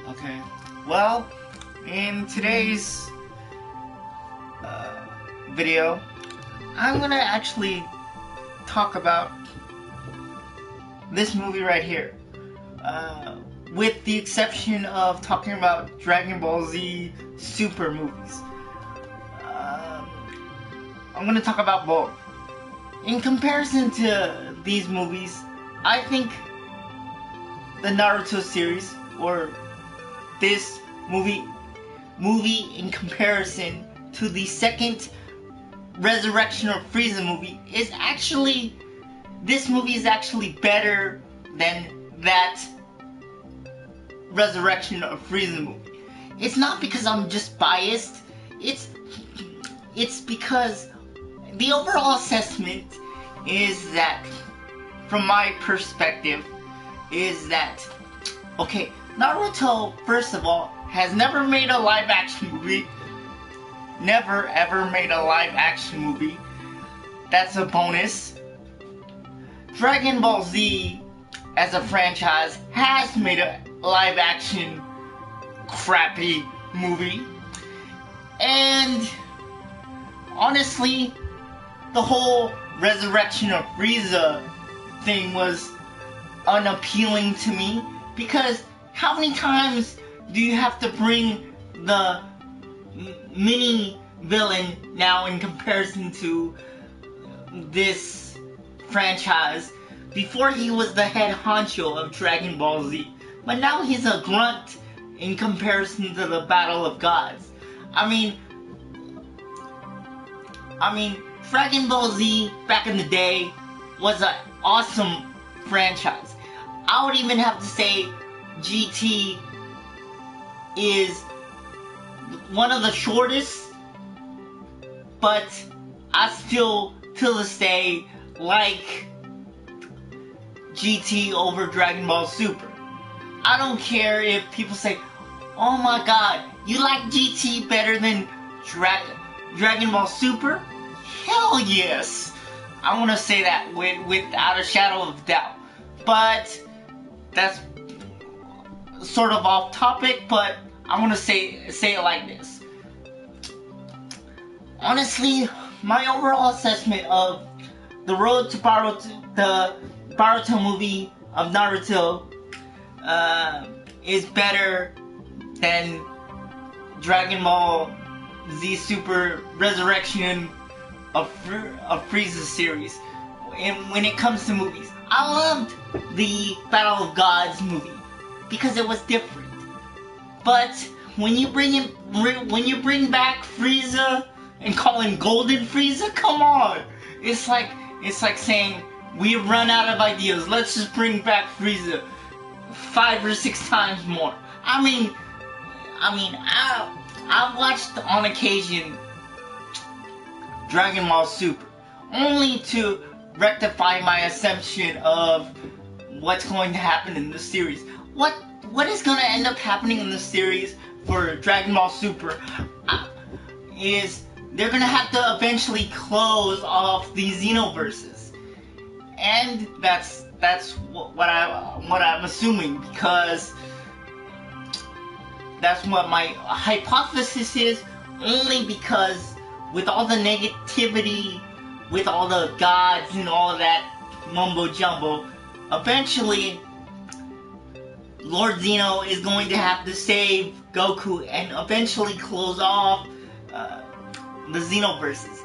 Okay, well, in today's video, I'm gonna actually talk about this movie right here. With the exception of talking about Dragon Ball Z Super movies. I'm gonna talk about both. In comparison to these movies, I think the Naruto series, or this movie in comparison to the second Resurrection of Frieza movie, this movie is actually better than that Resurrection of Frieza movie. It's not because I'm just biased, it's because the overall assessment is that, from my perspective, is that, okay, Naruto, first of all, has never made a live action movie. Never ever made a live action movie. That's a bonus. Dragon Ball Z, as a franchise, has made a live action crappy movie. And honestly, the whole Resurrection of Frieza thing was unappealing to me, because how many times do you have to bring the mini villain now in comparison to this franchise? Before, he was the head honcho of Dragon Ball Z, but now he's a grunt in comparison to the Battle of Gods. I mean, Dragon Ball Z back in the day was an awesome franchise. I would even have to say GT is one of the shortest, but I still, to this day, like GT over Dragon Ball Super. I don't care if people say, oh my god, you like GT better than Dragon Ball Super? Hell yes! I want to say that without a shadow of doubt. But that's sort of off topic, but I want to say it like this. Honestly, my overall assessment of the Road to Boruto, the Boruto movie of Naruto, is better than Dragon Ball Z Super Resurrection of Frieza series. And when it comes to movies, I loved the Battle of Gods movie because it was different. But when you bring back Frieza and call him Golden Frieza, come on! It's like saying, we've run out of ideas, let's just bring back Frieza 5 or 6 times more. I watched on occasion Dragon Ball Super, only to rectify my assumption of what's going to happen in the series. What is going to end up happening in the series for Dragon Ball Super is they're going to have to eventually close off the Xenoverses. And that's what I'm assuming, because that's what my hypothesis is, only because with all the negativity, with all the gods and all of that mumbo jumbo, eventually Lord Zeno is going to have to save Goku and eventually close off the Xenoverses.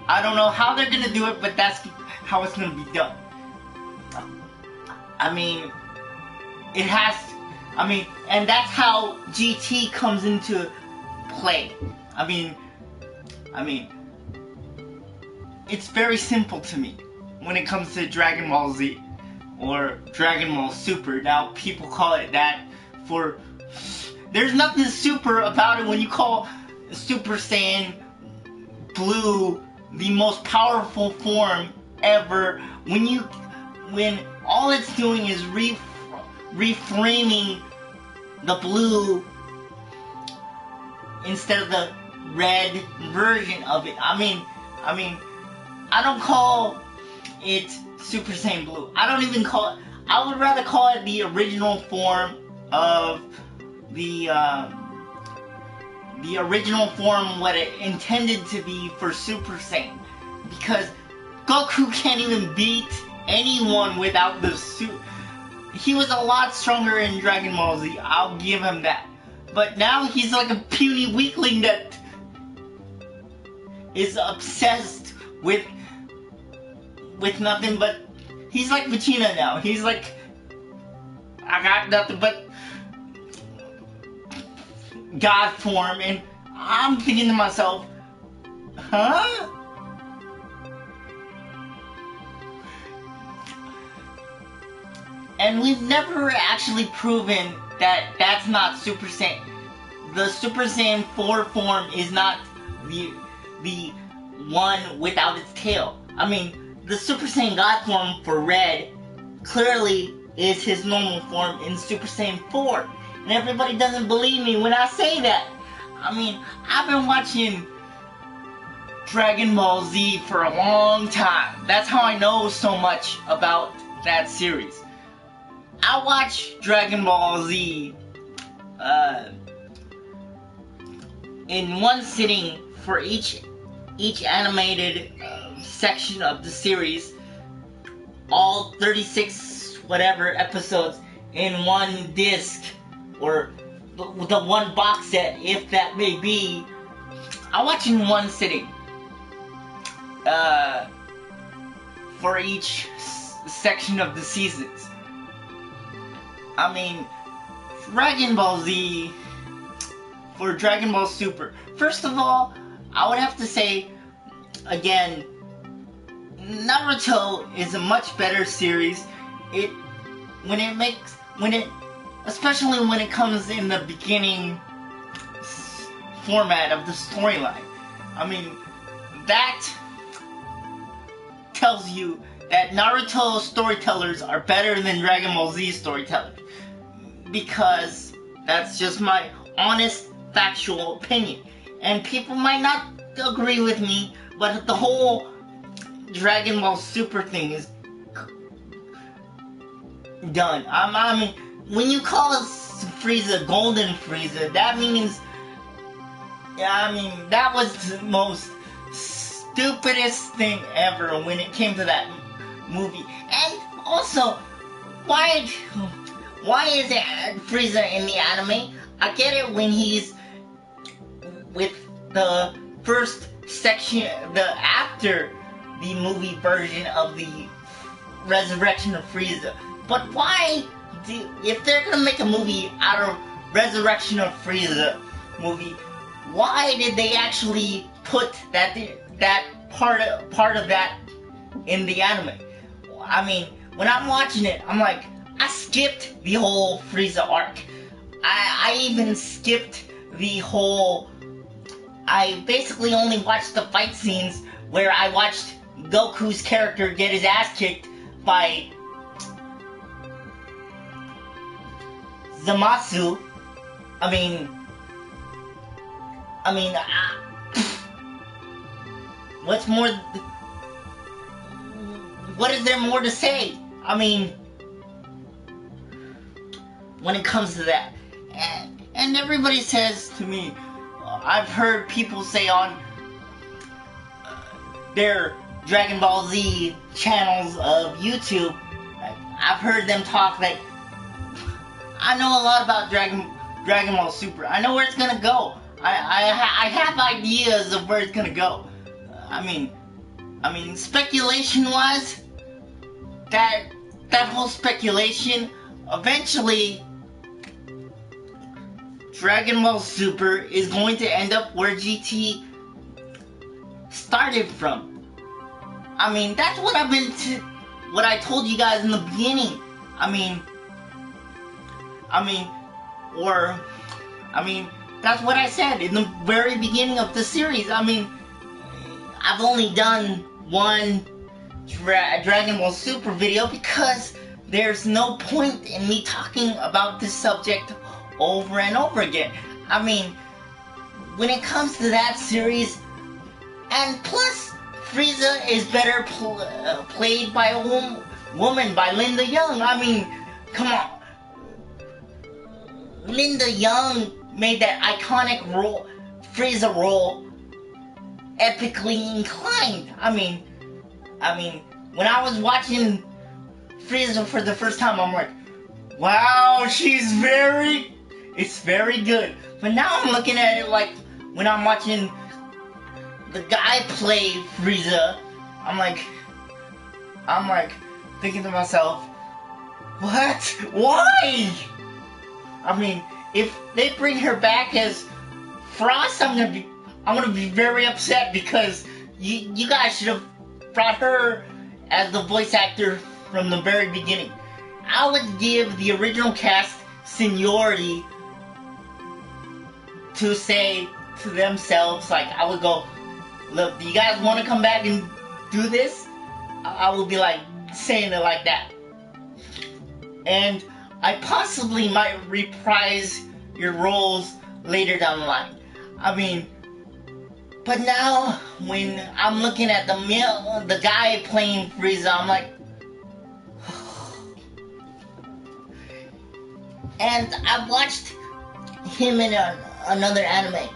I don't know how they're gonna do it, but that's how it's gonna be done. It has to, and that's how GT comes into play. It's very simple to me when it comes to Dragon Ball Z or Dragon Ball Super. Now, people call it that for... There's nothing super about it when you call Super Saiyan Blue the most powerful form ever. When all it's doing is reframing the blue instead of the red version of it. I don't call it Super Saiyan Blue. I would rather call it the original form of the original form, what it intended to be for Super Saiyan, because Goku can't even beat anyone without the suit. He was a lot stronger in Dragon Ball Z, I'll give him that. But now he's like a puny weakling that is obsessed with nothing but... He's like Vegeta now. He's like, I got nothing but God form, and I'm thinking to myself, huh? And we've never actually proven that that's not Super Saiyan. The Super Saiyan 4 form is not the one without its tail. I mean, the Super Saiyan God form for Red clearly is his normal form in Super Saiyan 4. And everybody doesn't believe me when I say that. I mean, I've been watching Dragon Ball Z for a long time. That's how I know so much about that series. I watch Dragon Ball Z in one sitting for each animated section of the series, all 36 whatever episodes in one disc, or the one box set, if that may be. I watch in one sitting for each section of the seasons. I mean, Dragon Ball Z for Dragon Ball Super. First of all, I would have to say, again, Naruto is a much better series. Especially when it comes in the beginning format of the storyline. I mean, that tells you that Naruto storytellers are better than Dragon Ball Z storytellers. Because that's just my honest, factual opinion. And people might not agree with me, but the whole Dragon Ball Super thing is done. I mean, when you call Frieza Golden Frieza, that means... I mean, that was the most stupidest thing ever when it came to that movie. And also, why is it Frieza in the anime? I get it when he's with the first section, after the movie version of the Resurrection of Frieza. But why, if they're gonna make a movie out of Resurrection of Frieza movie, why did they actually put that part of that in the anime? I mean, when I'm watching it, I'm like, I skipped the whole Frieza arc. I even skipped the whole... I basically only watched the fight scenes where I watched Goku's character get his ass kicked by Zamasu. I mean, what's more? What is there more to say? I mean, when it comes to that, and everybody says to me, I've heard people say on their Dragon Ball Z channels of YouTube, I've heard them talk like, I know a lot about Dragon Ball Super. I know where it's gonna go. I have ideas of where it's gonna go. I mean, speculation-wise, that whole speculation, eventually, Dragon Ball Super is going to end up where GT started from. I mean, that's what what I told you guys in the beginning. I mean, that's what I said in the very beginning of the series. I mean, I've only done one Dragon Ball Super video because there's no point in me talking about this subject over and over again. I mean, when it comes to that series, and plus, Frieza is better played by a woman, by Linda Young. I mean, come on. Linda Young made that iconic role, Frieza role, epically inclined. I mean, when I was watching Frieza for the first time, I'm like, wow, it's very good. But now I'm looking at it like when I'm watching the guy play Frieza, I'm like thinking to myself, what? Why? I mean, if they bring her back as Frost, I'm gonna be very upset because you guys should have brought her as the voice actor from the very beginning. I would give the original cast seniority to say to themselves, like, I would go, look, do you guys want to come back and do this? I would be like, saying it like that. And I possibly might reprise your roles later down the line. I mean, but now when I'm looking at the guy playing Frieza, I'm like, and I watched him in another anime.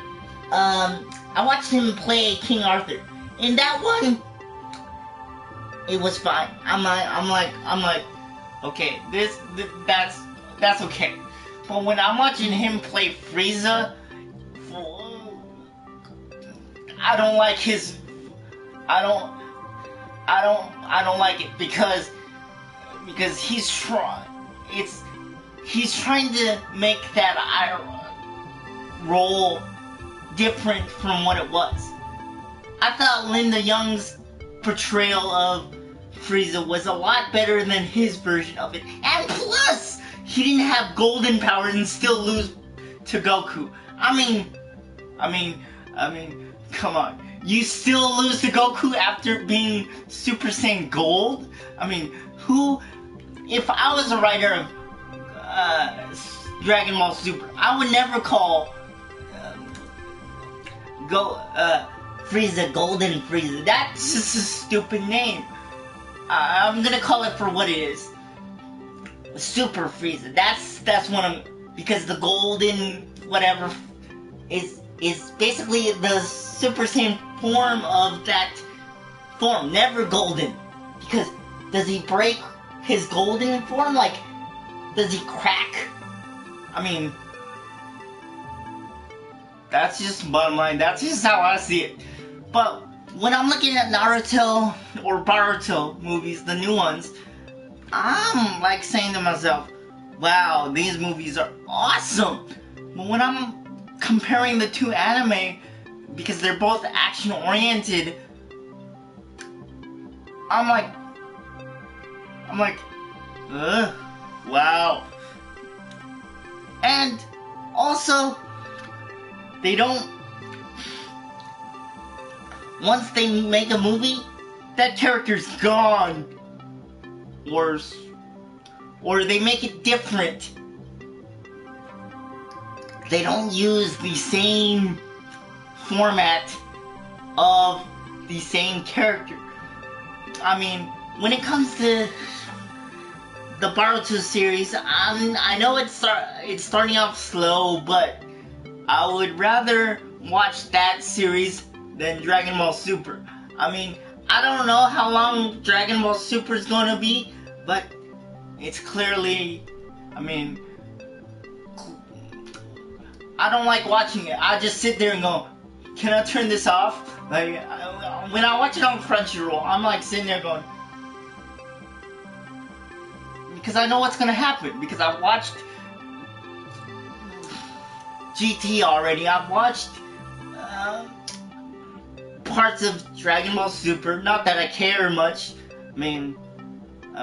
I watched him play King Arthur. In that one, it was fine. I'm like, okay, that's okay. But when I'm watching him play Frieza, I don't like his. I don't like it because he's trying. He's trying to make that role different from what it was. I thought Linda Young's portrayal of Frieza was a lot better than his version of it. And plus, he didn't have golden powers and still lose to Goku. I mean, come on. You still lose to Goku after being Super Saiyan Gold? I mean, if I was a writer of Dragon Ball Super, I would never call Frieza Golden Frieza. That's just a stupid name. I'm gonna call it for what it is. Super Frieza. That's one of, because the golden whatever is basically the Super Saiyan form of that form. Never golden. Because does he break his golden form? Like, does he crack? I mean, that's just bottom line. That's just how I see it. But when I'm looking at Naruto or Boruto movies, the new ones, I'm like saying to myself, wow, these movies are awesome. But when I'm comparing the two anime, because they're both action oriented, I'm like, ugh, wow. And also, they don't, once they make a movie, that character's gone. Or they make it different. They don't use the same format of the same character. I mean, when it comes to the Boruto series, I know it's starting off slow, but I would rather watch that series than Dragon Ball Super. I mean, I don't know how long Dragon Ball Super is going to be, but it's clearly, I mean, I don't like watching it. I just sit there and go, can I turn this off? Like, when I watch it on Crunchyroll, I'm like sitting there going, because I know what's going to happen, because I've watched GT already. I've watched parts of Dragon Ball Super. Not that I care much. I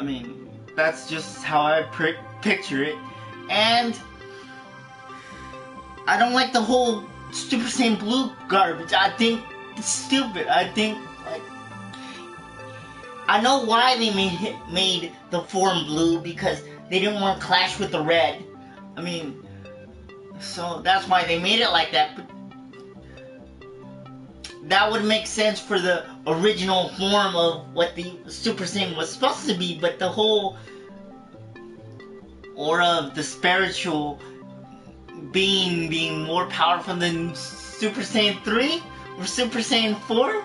mean, that's just how I picture it. And I don't like the whole Super Saiyan Blue garbage. I think it's stupid. I think, like, I know why they made the form blue, because they didn't want to clash with the red. I mean, so that's why they made it like that. But that would make sense for the original form of what the Super Saiyan was supposed to be, but the whole aura of the spiritual being more powerful than Super Saiyan 3 or Super Saiyan 4,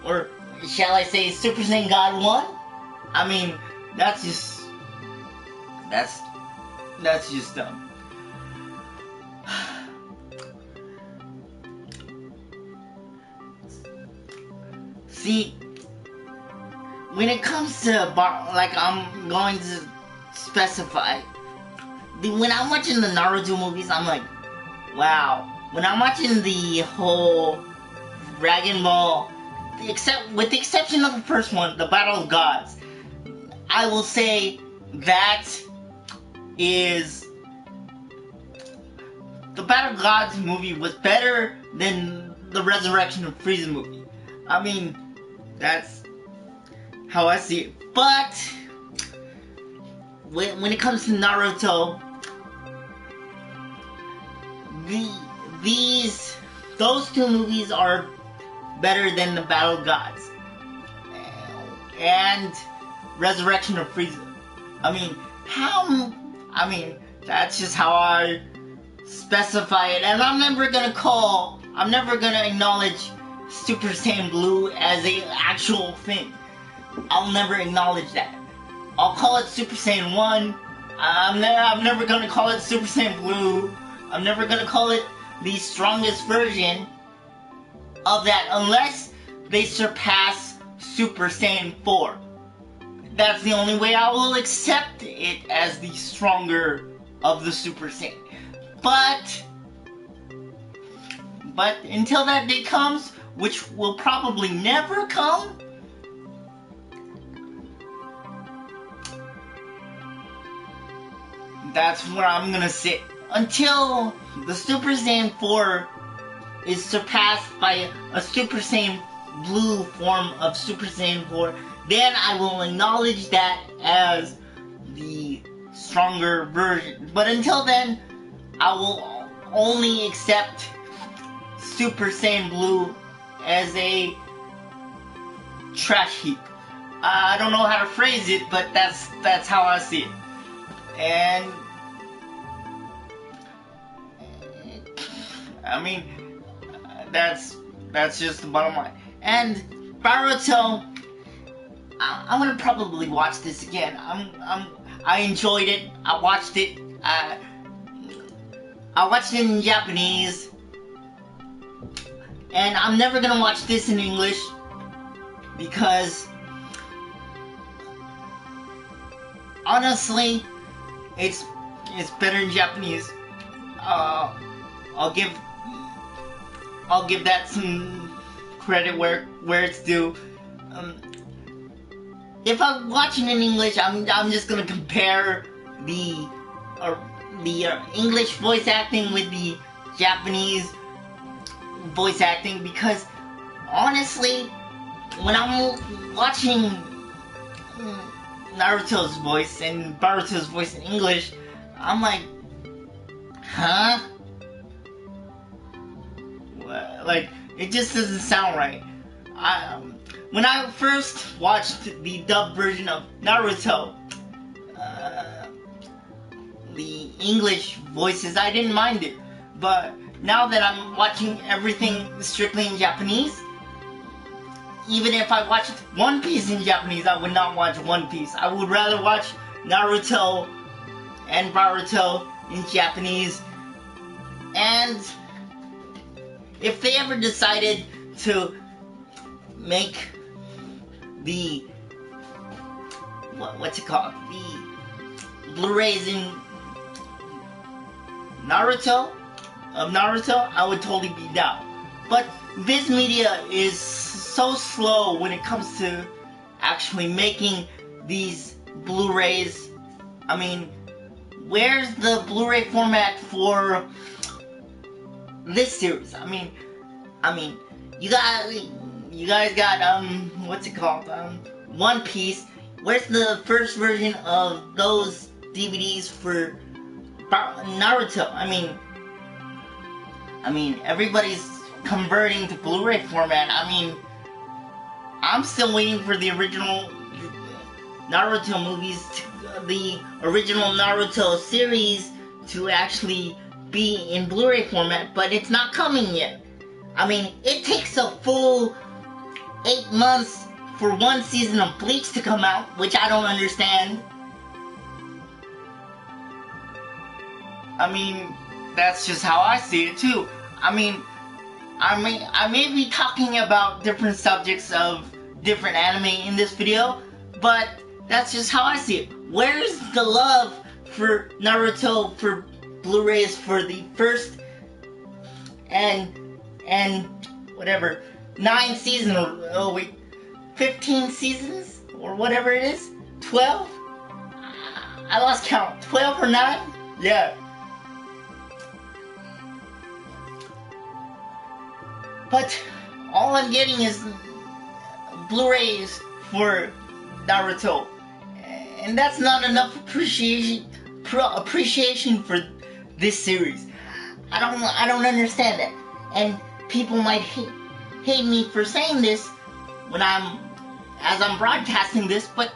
or shall I say Super Saiyan God 1? I mean, that's just dumb. See, when it comes to like, I'm going to specify, when I'm watching the Naruto movies, I'm like, wow. When I'm watching the whole Dragon Ball, with the exception of the first one, the Battle of Gods, I will say that is the Battle of Gods movie was better than the Resurrection of Frieza movie. I mean, that's how I see it. But when it comes to Naruto, those two movies are better than the Battle of Gods and Resurrection of Frieza. I mean, that's just how I specify it, and I'm never gonna acknowledge Super Saiyan Blue as a actual thing. I'll never acknowledge that. I'll call it Super Saiyan 1. I'm never gonna call it Super Saiyan Blue. I'm never gonna call it the strongest version of that unless they surpass Super Saiyan 4. That's the only way I will accept it as the stronger of the Super Saiyan. But until that day comes, which will probably never come, that's where I'm gonna sit. Until the Super Saiyan 4 is surpassed by a Super Saiyan Blue form of Super Saiyan 4, then I will acknowledge that as the stronger version. But until then, I will only accept Super Saiyan Blue as a trash heap. I don't know how to phrase it, but that's how I see it. And I mean, that's just the bottom line. And Naruto, I'm gonna probably watch this again. I enjoyed it. I watched it. I watched it in Japanese, and I'm never gonna watch this in English because honestly, it's better in Japanese. I'll give that some credit where it's due. If I'm watching in English, I'm just gonna compare the English voice acting with the Japanese voice acting, because honestly, when I'm watching Naruto's voice and Boruto's voice in English, I'm like, huh? Like, it just doesn't sound right. When I first watched the dubbed version of Naruto, the English voices, I didn't mind it. But now that I'm watching everything strictly in Japanese, even if I watched One Piece in Japanese, I would not watch One Piece. I would rather watch Naruto and Boruto in Japanese. And if they ever decided to make the what's it called, the Blu-rays in Naruto, I would totally be down. But Viz Media is so slow when it comes to actually making these Blu-rays. I mean, where's the Blu-ray format for this series? I mean, you guys got what's it called? One Piece. Where's the first version of those DVDs for Naruto? I mean, everybody's converting to Blu-ray format. I mean, I'm still waiting for the original Naruto movies, the original Naruto series to actually be in Blu-ray format, but it's not coming yet. I mean, it takes a full 8 months for one season of Bleach to come out, which I don't understand. I mean, that's just how I see it too. I mean, I may be talking about different subjects of different anime in this video, but that's just how I see it. Where's the love for Naruto for Blu-rays for the first and whatever 9 seasons, or oh wait, 15 seasons or whatever it is, 12? I lost count. 12 or 9? Yeah. But all I'm getting is Blu-rays for Naruto, and that's not enough appreciation for this series. I don't understand it, and people might hate me for saying this when as I'm broadcasting this, but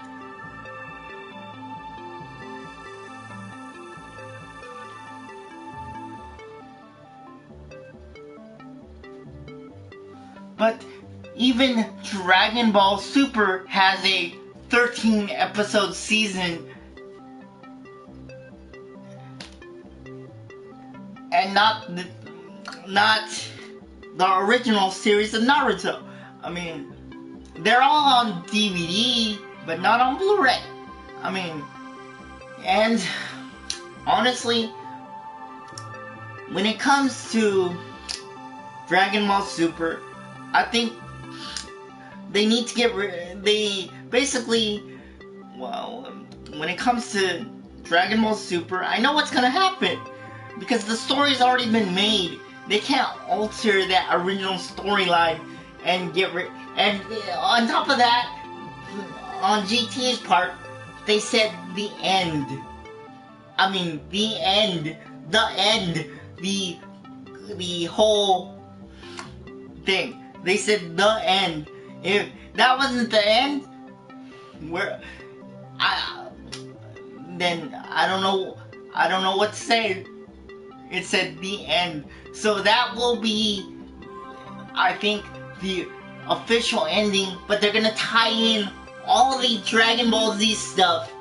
even Dragon Ball Super has a 13 episode season, and not the original series of Naruto. I mean, they're all on DVD, but not on Blu-ray. I mean, and honestly, when it comes to Dragon Ball Super, I think they need to get when it comes to Dragon Ball Super, I know what's gonna happen, because the story's already been made. They can't alter that original storyline and and on top of that, on GT's part, they said the end. I mean, the end, the whole thing. They said the end. If that wasn't the end, then I don't know what to say. It said the end. So that will be, I think, the official ending, but they're gonna tie in all the Dragon Ball Z stuff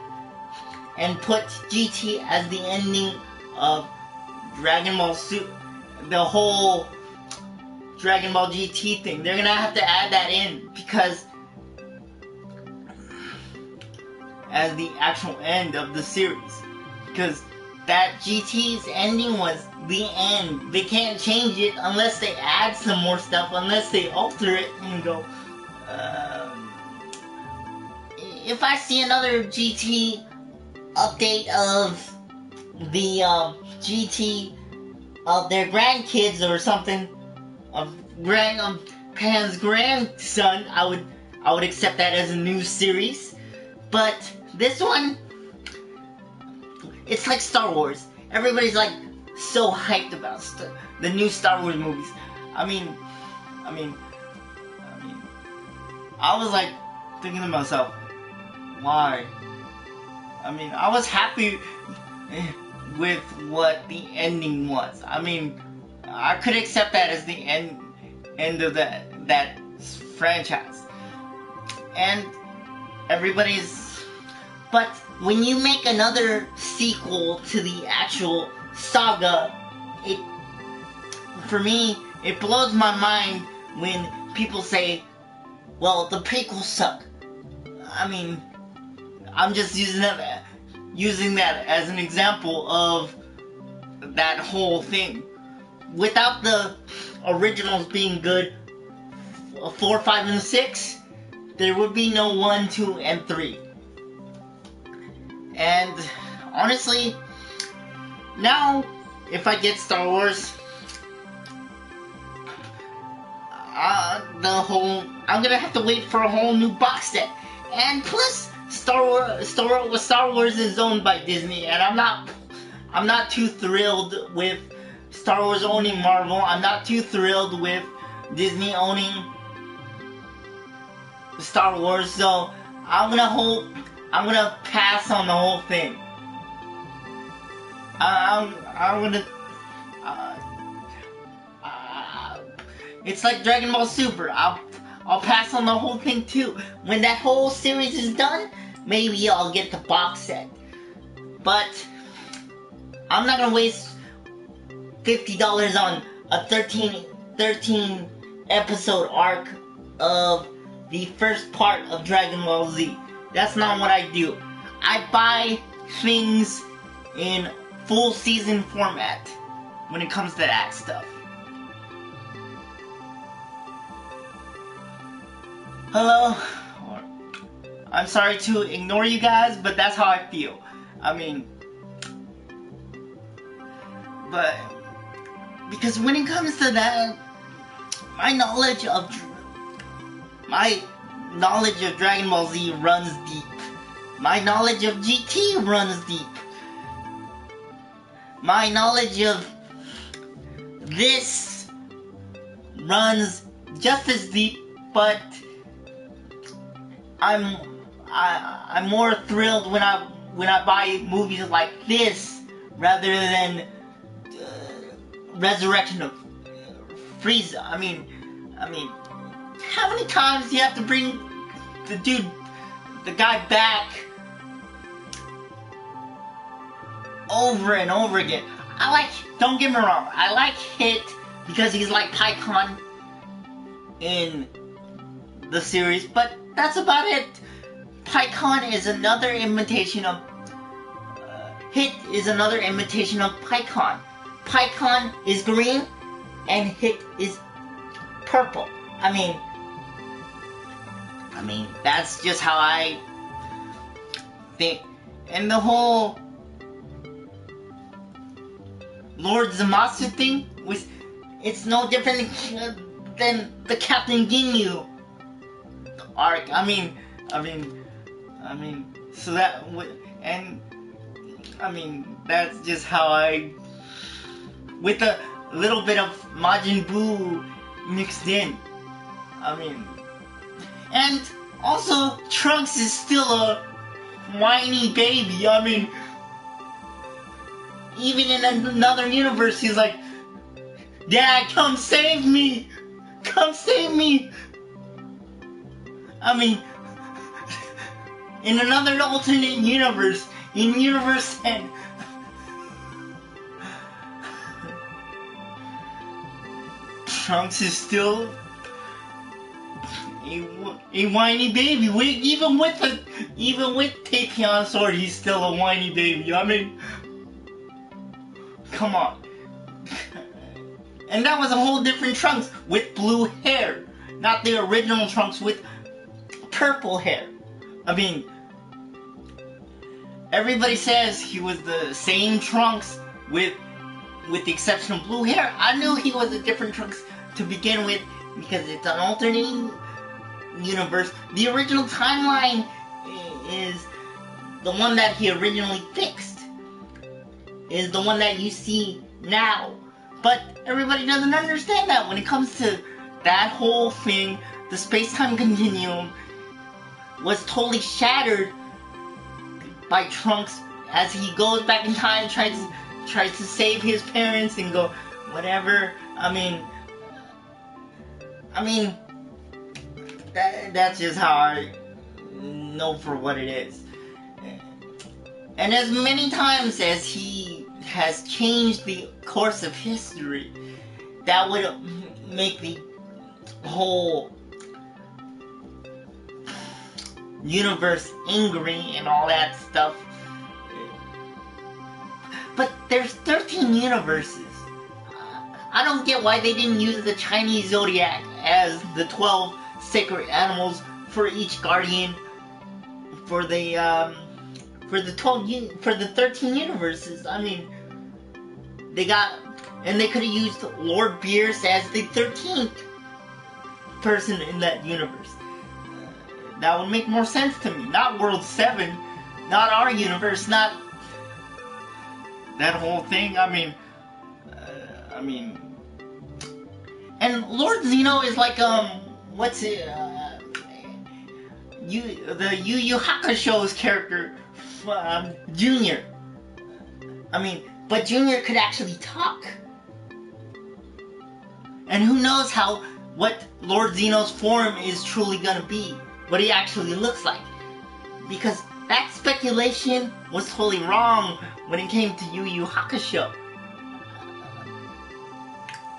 and put GT as the ending of Dragon Ball Super, the whole Dragon Ball GT thing. They're gonna have to add that in, because as the actual end of the series, because that GT's ending was the end. They can't change it unless they add some more stuff, unless they alter it and go, if I see another GT update of the GT of their grandkids or something, of Pan's grandson, I would accept that as a new series. But this one, it's like Star Wars. Everybody's like so hyped about the new Star Wars movies. I mean, I was like thinking to myself, why? I mean, I was happy with what the ending was. I mean, I could accept that as the end of that franchise. And but when you make another sequel to the actual saga, for me, it blows my mind when people say, well, the prequels suck. I mean, I'm just using that as an example of that whole thing. Without the originals being good, 4, 5, and 6, there would be no 1, 2, and 3. And honestly, now if I get Star Wars, I'm gonna have to wait for a whole new box set. And plus, Star Wars is owned by Disney, and I'm not too thrilled with Star Wars owning Marvel. I'm not too thrilled with Disney owning Star Wars, so I'm gonna pass on the whole thing. I'm gonna It's like Dragon Ball Super. I'll pass on the whole thing too. When that whole series is done, maybe I'll get the box set. But I'm not gonna waste $50 on a 13 episode arc of the first part of Dragon Ball Z. That's not what I do. I buy things in full season format when it comes to that stuff. Hello? I'm sorry to ignore you guys, but that's how I feel. I mean, but because when it comes to that, my knowledge of Dragon Ball Z runs deep. My knowledge of GT runs deep. My knowledge of this runs just as deep, but I'm more thrilled when I buy movies like this rather than Resurrection of Frieza. I mean, how many times do you have to bring the guy back over and over again? Don't get me wrong, I like Hit because he's like Pycon in the series, but that's about it. Pycon is another imitation of Hit is another imitation of Pycon. Pycon is green and Hit is purple. I mean that's just how I think. And the whole Lord Zamasu thing it's no different than the Captain Ginyu arc. So that and that's just how I, with a little bit of Majin Buu mixed in. And also Trunks is still a whiny baby. Even in another universe, he's like, "Dad, come save me! Come save me!" In another alternate universe, in Universe 10, Trunks is still a whiny baby. Even with Tapion Sword, he's still a whiny baby. Come on. And that was a whole different Trunks with blue hair, not the original Trunks with purple hair. Everybody says he was the same Trunks with the exception of blue hair. I knew he was a different Trunks to begin with because it's an alternate universe. The original timeline is the one that he originally fixed, is the one that you see now. But everybody doesn't understand that when it comes to that whole thing. The space-time continuum was totally shattered by Trunks as he goes back in time, tries to save his parents and go whatever. That's just how I know for what it is. And as many times as he has changed the course of history, that would make the whole universe angry and all that stuff. But there's 13 universes. I don't get why they didn't use the Chinese zodiac as the 12 sacred animals for each guardian for the 13 universes. They could have used Lord Beerus as the 13th person in that universe. That would make more sense to me. Not World 7, not our universe, not that whole thing. And Lord Zeno is like what's it? The Yu Yu Hakusho's character, Junior. But Junior could actually talk. And who knows what Lord Zeno's form is truly gonna be, what he actually looks like. Because that speculation was totally wrong when it came to Yu Yu Hakusho.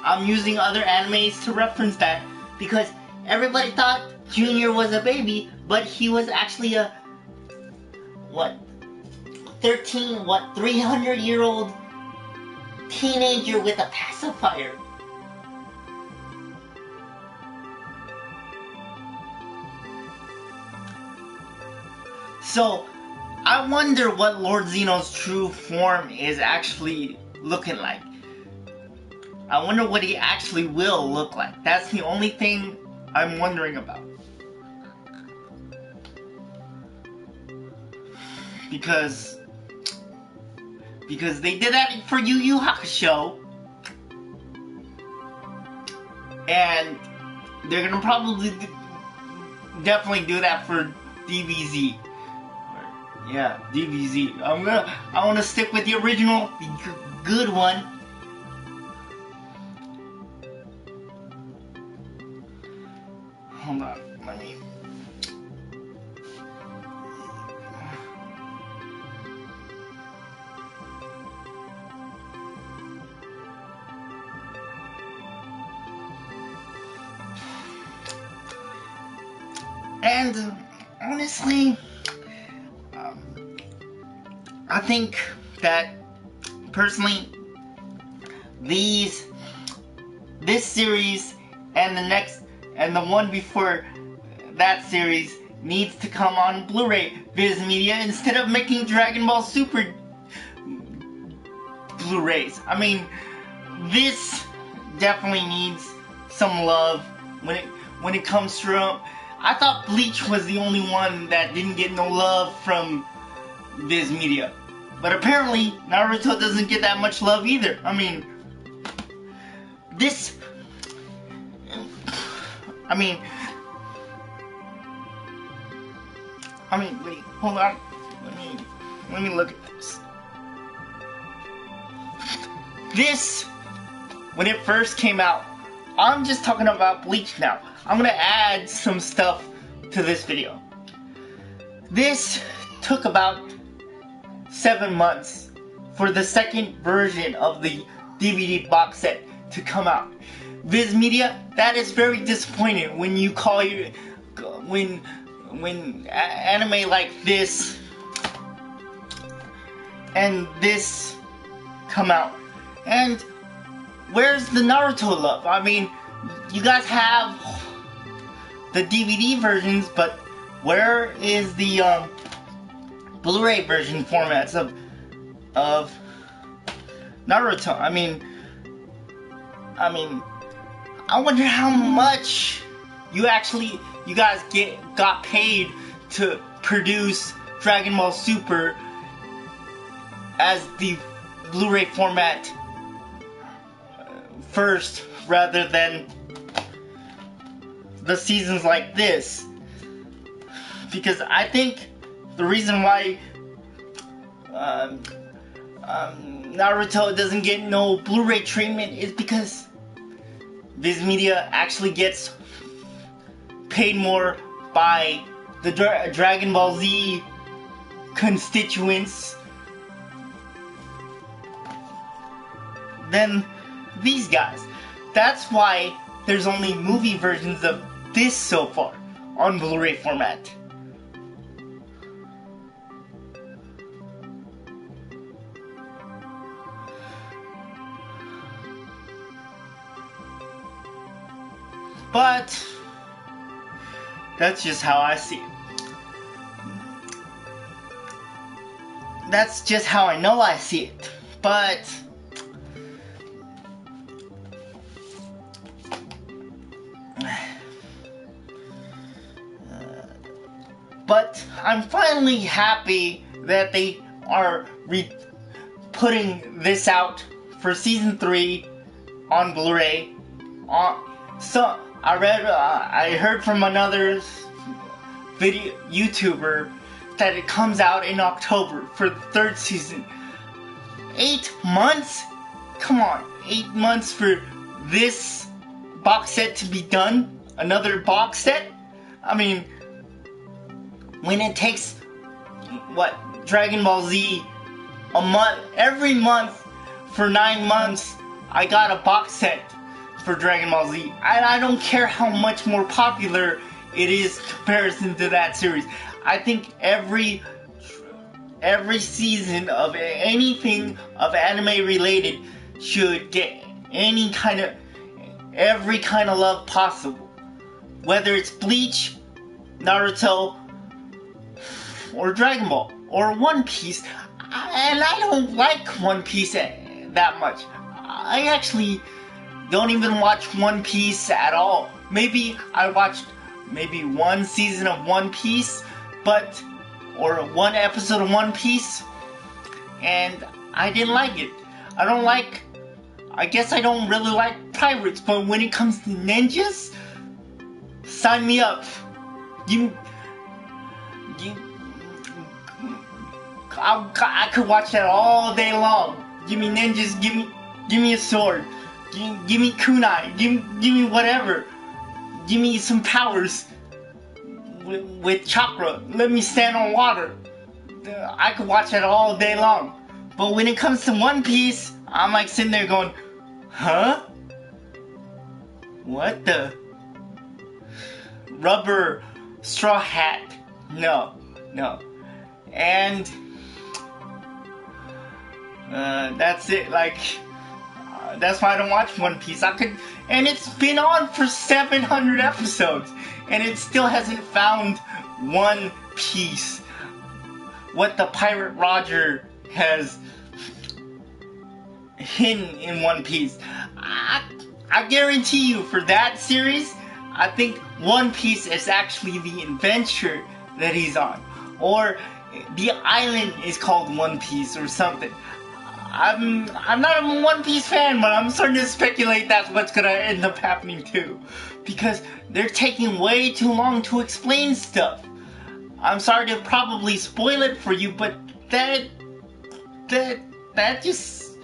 I'm using other animes to reference that because everybody thought Junior was a baby, but he was actually a 300-year-old teenager with a pacifier. So, I wonder what Lord Zeno's true form is actually looking like. I wonder what he actually will look like. That's the only thing I'm wondering about. Because they did that for Yu Yu Hakusho, and they're gonna probably definitely do that for DBZ. Yeah, DBZ. I want to stick with the original, the good one. Hold on, let me. And honestly, I think that personally, this series and the next and the one before that series needs to come on Blu-ray Viz Media instead of making Dragon Ball Super Blu-rays. I mean, this definitely needs some love when it comes through. I thought Bleach was the only one that didn't get no love from Viz Media. But apparently, Naruto doesn't get that much love either. I mean, wait, hold on. Let me look at this. This, when it first came out, I'm just talking about Bleach now. I'm gonna add some stuff to this video. This took about 7 months for the second version of the DVD box set to come out. Viz Media, that is very disappointing when you call when anime like this and this come out. And where's the Naruto love? I mean, you guys have the DVD versions, but where is the Blu-ray version formats of Naruto? I mean, I wonder how much you guys got paid to produce Dragon Ball Super as the Blu-ray format first, rather than the seasons like this. Because I think the reason why Naruto doesn't get no Blu-ray treatment is because Viz Media actually gets paid more by the Dragon Ball Z constituents than these guys. That's why there's only movie versions of this so far on Blu-ray format. But that's just how I see it. That's just how I know I see it. But I'm finally happy that they are putting this out for season 3 on Blu-ray. So I heard from another YouTuber that it comes out in October for the 3rd season. 8 months? Come on, 8 months for this box set to be done, another box set. I mean, when it takes Dragon Ball Z a month, every month for 9 months, I got a box set for Dragon Ball Z. And I don't care how much more popular it is in comparison to that series. I think every season of anything of anime related should get every kind of love possible. Whether it's Bleach, Naruto, or Dragon Ball, or One Piece. And I don't like One Piece that much. I actually don't even watch One Piece at all. Maybe I watched one season of One Piece, or one episode of One Piece, and I didn't like it. I guess I don't really like pirates, but when it comes to ninjas, sign me up. I could watch that all day long. Give me ninjas, give me a sword, give me kunai, give me whatever. Give me some powers with chakra. Let me stand on water. I could watch that all day long. But when it comes to One Piece, I'm like sitting there going, huh? What the? Rubber straw hat. No. And that's it. That's why I don't watch One Piece. And it's been on for 700 episodes, and it still hasn't found One Piece. What the Pirate Roger has hidden in One Piece. I guarantee you, for that series, I think One Piece is actually the adventure that he's on. Or the island is called One Piece or something. I'm not a One Piece fan, but I'm starting to speculate that's what's gonna end up happening too. Because they're taking way too long to explain stuff. I'm sorry to probably spoil it for you, but that just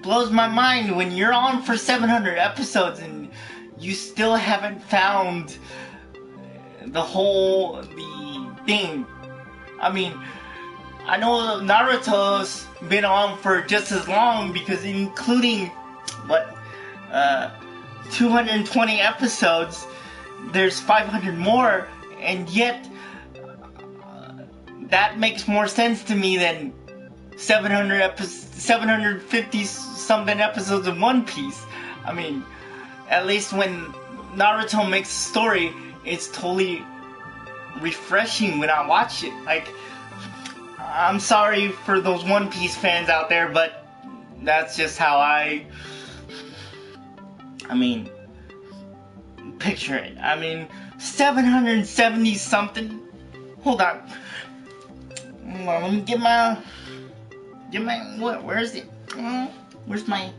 blows my mind when you're on for 700 episodes and you still haven't found the thing. I mean, I know Naruto's been on for just as long, because including 220 episodes, there's 500 more, and yet that makes more sense to me than 750 something episodes of One Piece. I mean, at least when Naruto makes a story, it's totally refreshing when I watch it. I'm sorry for those One Piece fans out there, but that's just how I picture it. 770 something. Hold on, let me get my where is it? Where's my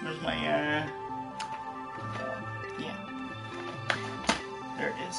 where's my yeah, there it is.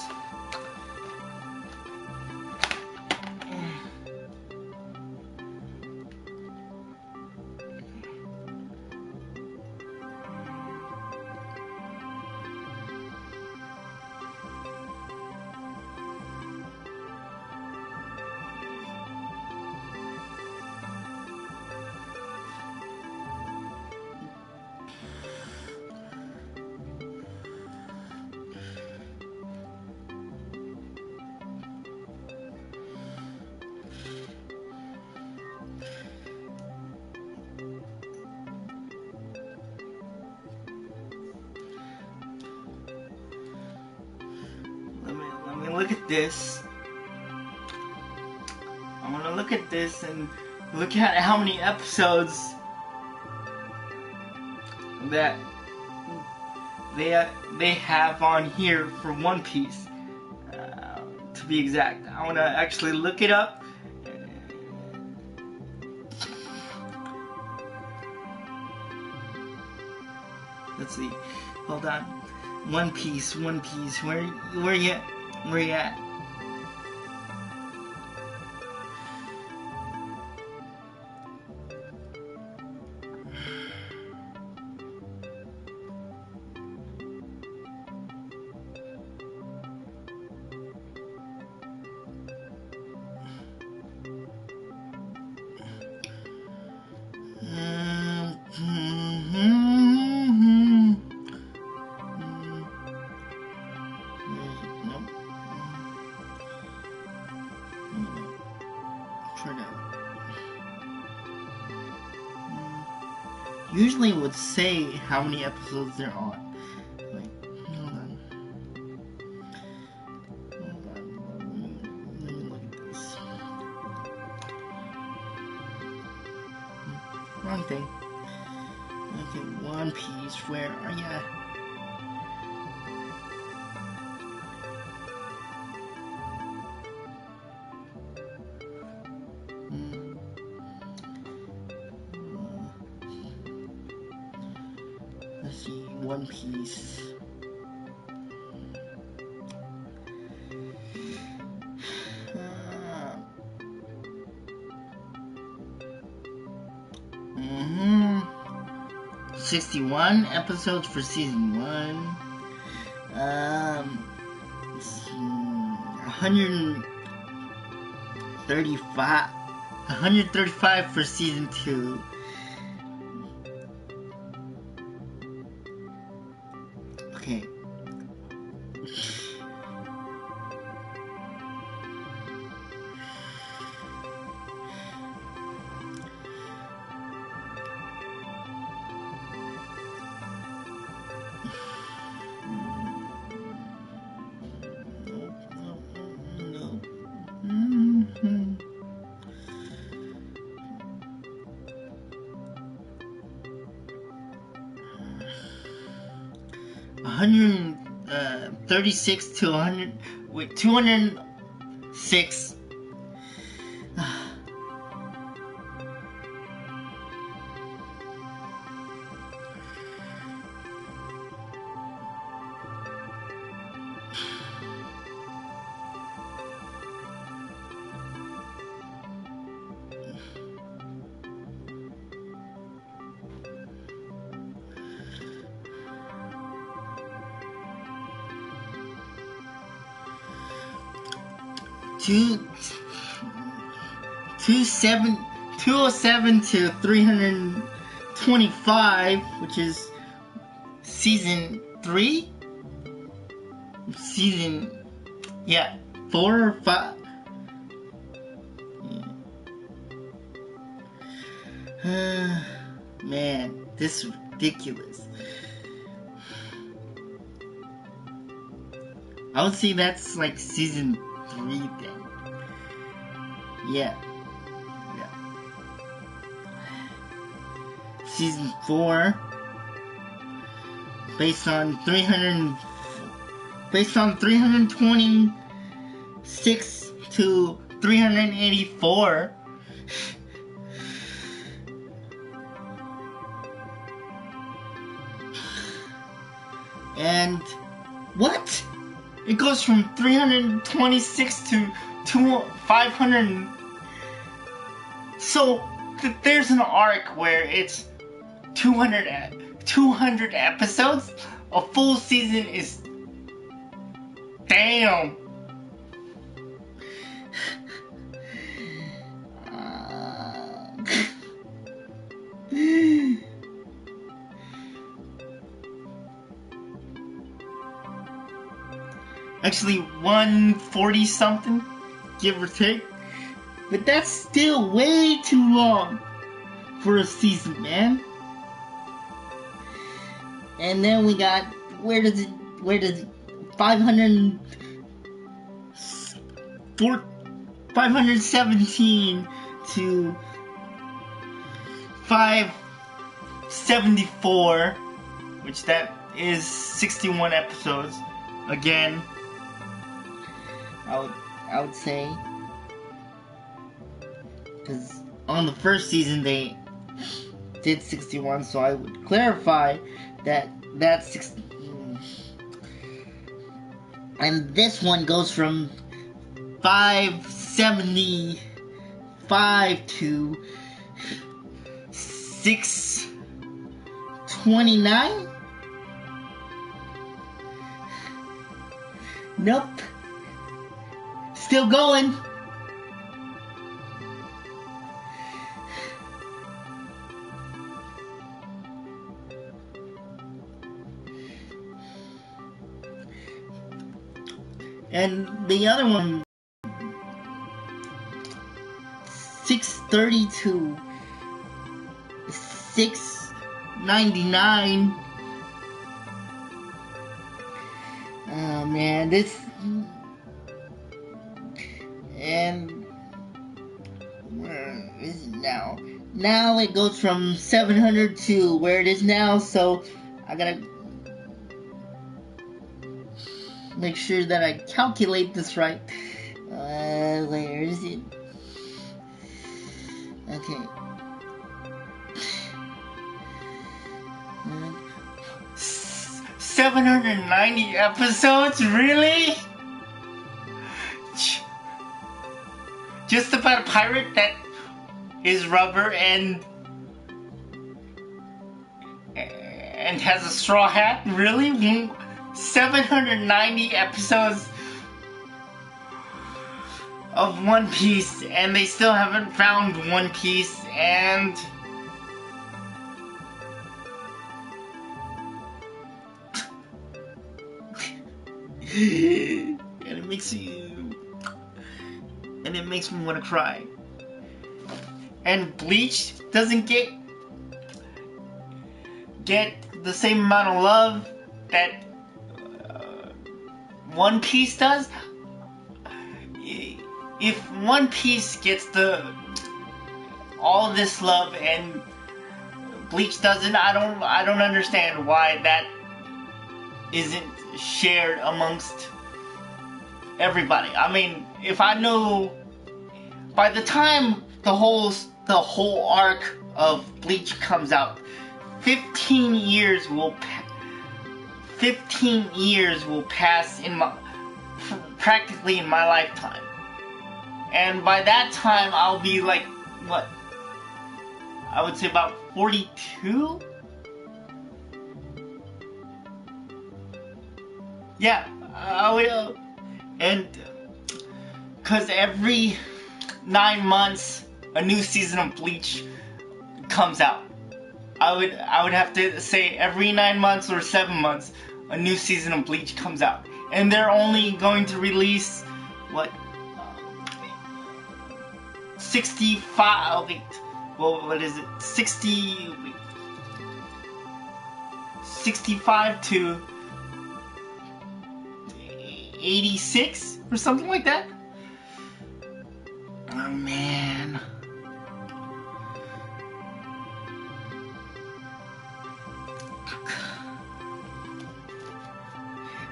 Look at this. I'm gonna look at this and look at how many episodes that they have on here for One Piece. To be exact, I wanna actually look it up. Let's see. Hold on. One Piece. Where you at? try to. Usually it would say how many episodes there are. Wait, hold on. Let me look at this. Wrong thing. Okay, One Piece. Where are ya? Let's see, One Piece. Mm-hmm. 61 episodes for season 1. 135 for season 2. Okay. No. 136 to 100 with 206. Two 207 to 325, which is season 3? Season, 4 or 5? Man, this is ridiculous. I would say that's like season 3 then. Yeah. Season 4, based on 326 to 384. And what? It goes from 326 to 500. So there's an arc where it's 200 episodes. A full season is, damn. Actually 140 something, give or take. But that's still way too long for a season, man. And then we got, where does it 517 to 574, which that is 61 episodes. Again, I would say, because on the first season they did 61, so I would clarify that that's 60. And this one goes from 575 to 629. Nope. Still going. And the other one, 630 to 699. Oh man, this, and where is it now? Now it goes from 700 to where it is now, so I gotta make sure that I calculate this right. Where is it? Okay. 790 episodes? Really? Just about a pirate that is rubber and has a straw hat? Really? 790 episodes of One Piece, and they still haven't found One Piece, and it makes me want to cry. And Bleach doesn't get the same amount of love that One Piece does. If One Piece gets all this love and Bleach doesn't, I don't understand why that isn't shared amongst everybody. I mean, if I know by the time the whole arc of Bleach comes out, 15 years will pass practically in my lifetime. And by that time, I'll be like, what? I would say about 42? Yeah, I will. And, cause every 9 months, a new season of Bleach comes out. I would have to say every 9 months or 7 months, a new season of Bleach comes out. And they're only going to release, what? 65, wait, well, what is it? 65 to 86 or something like that? Oh man.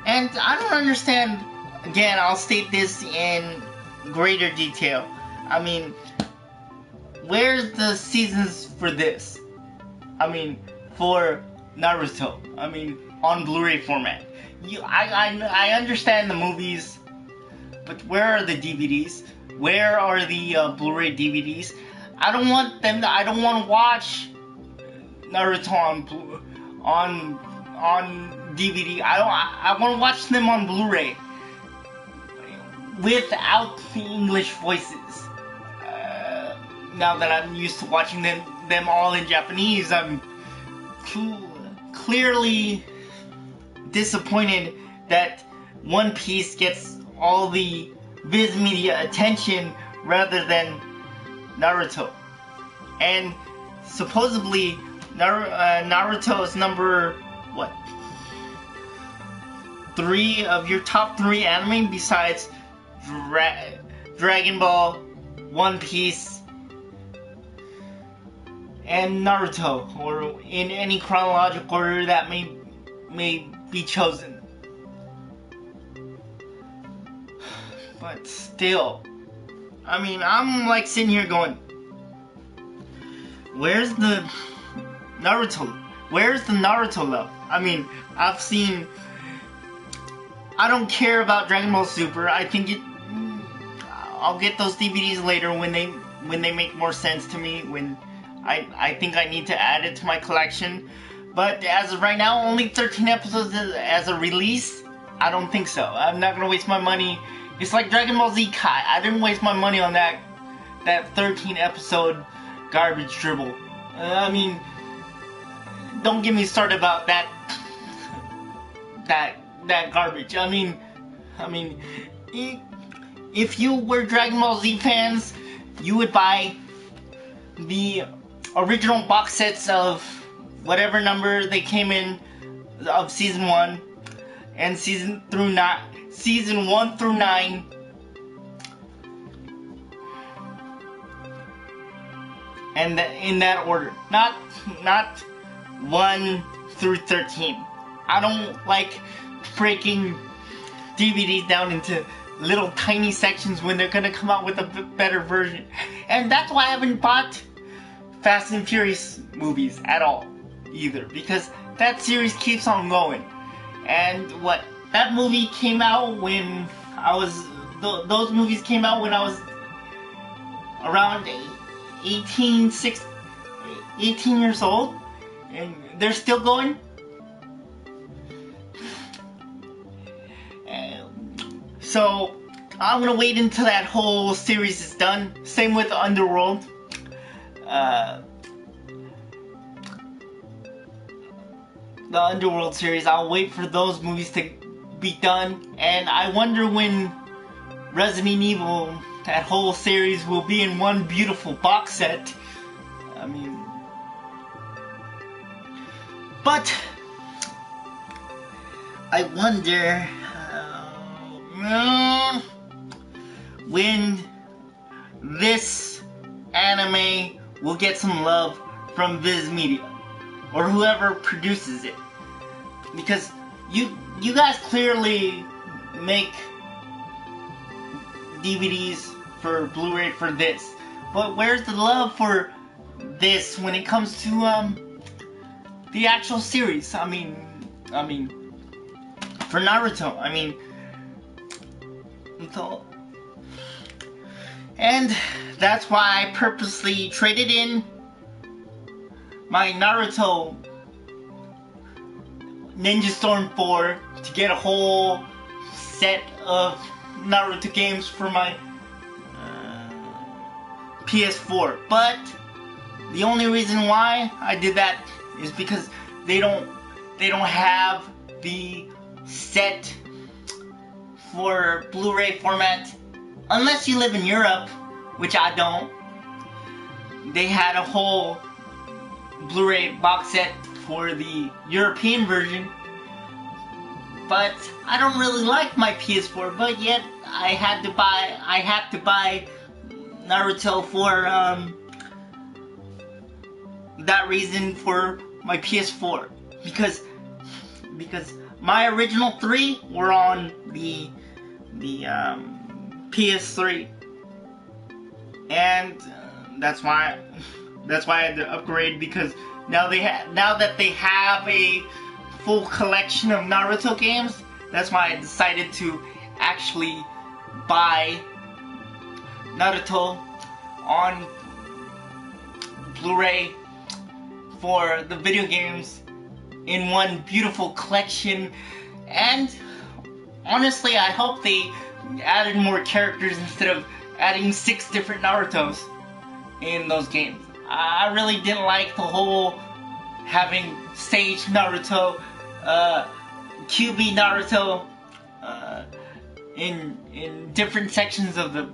And I don't understand, again, I'll state this in greater detail. I mean, where's the seasons for this? I mean, for Naruto. I mean, on Blu-ray format. I understand the movies, but where are the DVDs? Where are the Blu-ray DVDs? I don't want to watch Naruto on DVD. I want to watch them on Blu-ray without the English voices. Now that I'm used to watching them all in Japanese, I'm clearly disappointed that One Piece gets all the Viz Media attention rather than Naruto. And supposedly Naruto is number, what? 3 of your top 3 anime besides Dragon Ball, One Piece, and Naruto, or in any chronological order that may be chosen. But still, I mean, I'm like sitting here going, where's the Naruto? Where's the Naruto love? I mean, I don't care about Dragon Ball Super. I think I'll get those DVDs later when they make more sense to me, when I think I need to add it to my collection. But as of right now, only 13 episodes as a release. I don't think so. I'm not gonna waste my money. It's like Dragon Ball Z Kai. I didn't waste my money on that 13 episode garbage dribble. I mean, don't get me started about that garbage. I mean, if you were Dragon Ball Z fans, you would buy the original box sets of whatever number they came in of season 1 and season 1 through 9. And in that order, not 1 through 13. I don't like breaking DVDs down into little tiny sections when they're gonna come out with a better version. And that's why I haven't bought Fast and Furious movies at all either, because that series keeps on going. And that movie came out when I was those movies came out when I was around 18 years old, and they're still going. So I'm gonna wait until that whole series is done. Same with Underworld. The Underworld series, I'll wait for those movies to be done. And I wonder when Resident Evil, that whole series, will be in one beautiful box set. I mean, but I wonder when this anime will get some love from Viz Media or whoever produces it, because you guys clearly make DVDs for Blu-ray for this, but where's the love for this when it comes to the actual series? I mean for Naruto, and that's why I purposely traded in my Naruto Ninja Storm 4 to get a whole set of Naruto games for my PS4. But the only reason why I did that is because they don't have the set for Blu-ray format unless you live in Europe, which I don't. They had a whole Blu-ray box set for the European version, but I don't really like my PS4, but yet I had to buy Naruto for that reason for my PS4, because my original 3 were on the PS3, and that's why I had to upgrade, because now that they have a full collection of Naruto games, that's why I decided to actually buy Naruto on Blu-ray for the video games in one beautiful collection. And honestly, I hope they added more characters instead of adding 6 different Narutos in those games. I really didn't like the whole having Sage Naruto, QB Naruto, in different sections of the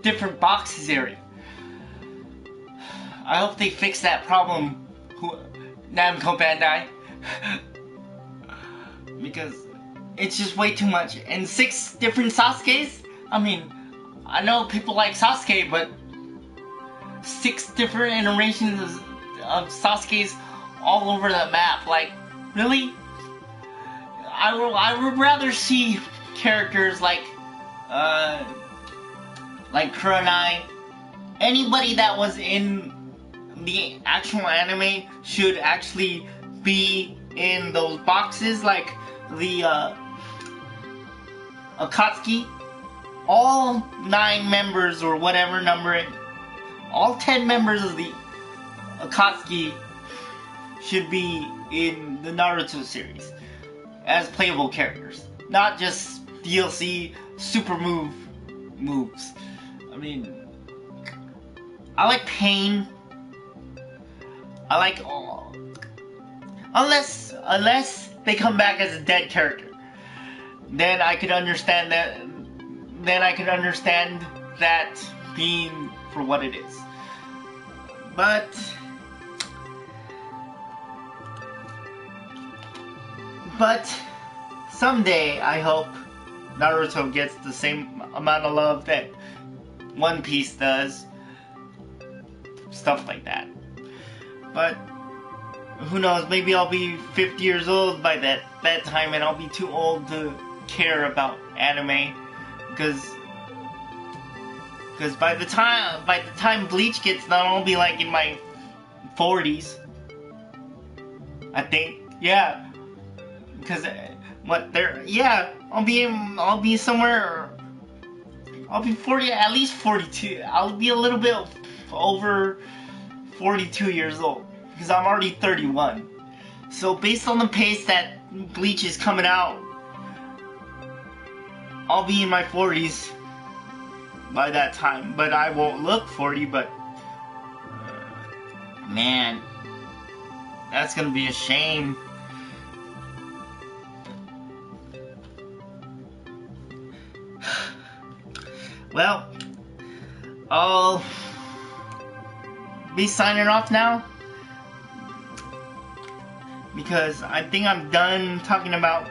different boxes area. I hope they fix that problem, Namco Bandai, because it's just way too much. And 6 different Sasukes? I know people like Sasuke, but 6 different iterations of Sasukes all over the map. Like, really? I would rather see characters like Kurenai. Anybody that was in the actual anime should actually be in those boxes, like the Akatsuki. All 9 members, or whatever number all 10 members of the Akatsuki should be in the Naruto series as playable characters, not just DLC super moves. I like Pain. I like all, unless they come back as a dead character, then I could understand that. Then I could understand that being for what it is. But someday I hope Naruto gets the same amount of love that One Piece does. Stuff like that. But who knows, maybe I'll be 50 years old by that time and I'll be too old to care about anime, because by the time Bleach gets done, I'll be like in my 40s, I think. Yeah, because I'll be somewhere. I'll be 40, at least 42. I'll be a little bit over 42 years old, because I'm already 31. So based on the pace that Bleach is coming out, I'll be in my 40s by that time. But I won't look 40, but man, that's gonna be a shame. Well, I'll be signing off now, because I think I'm done talking about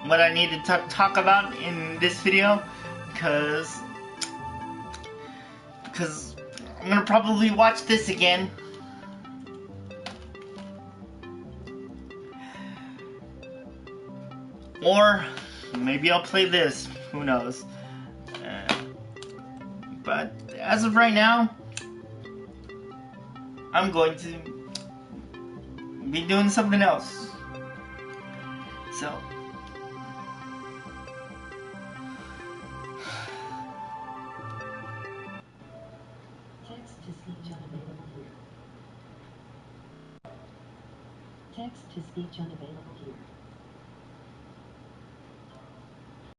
what I need to talk about in this video, because I'm gonna probably watch this again. Or maybe I'll play this, who knows. But as of right now, I'm going to be doing something else. So, text to speech unavailable here. Text to speech unavailable here.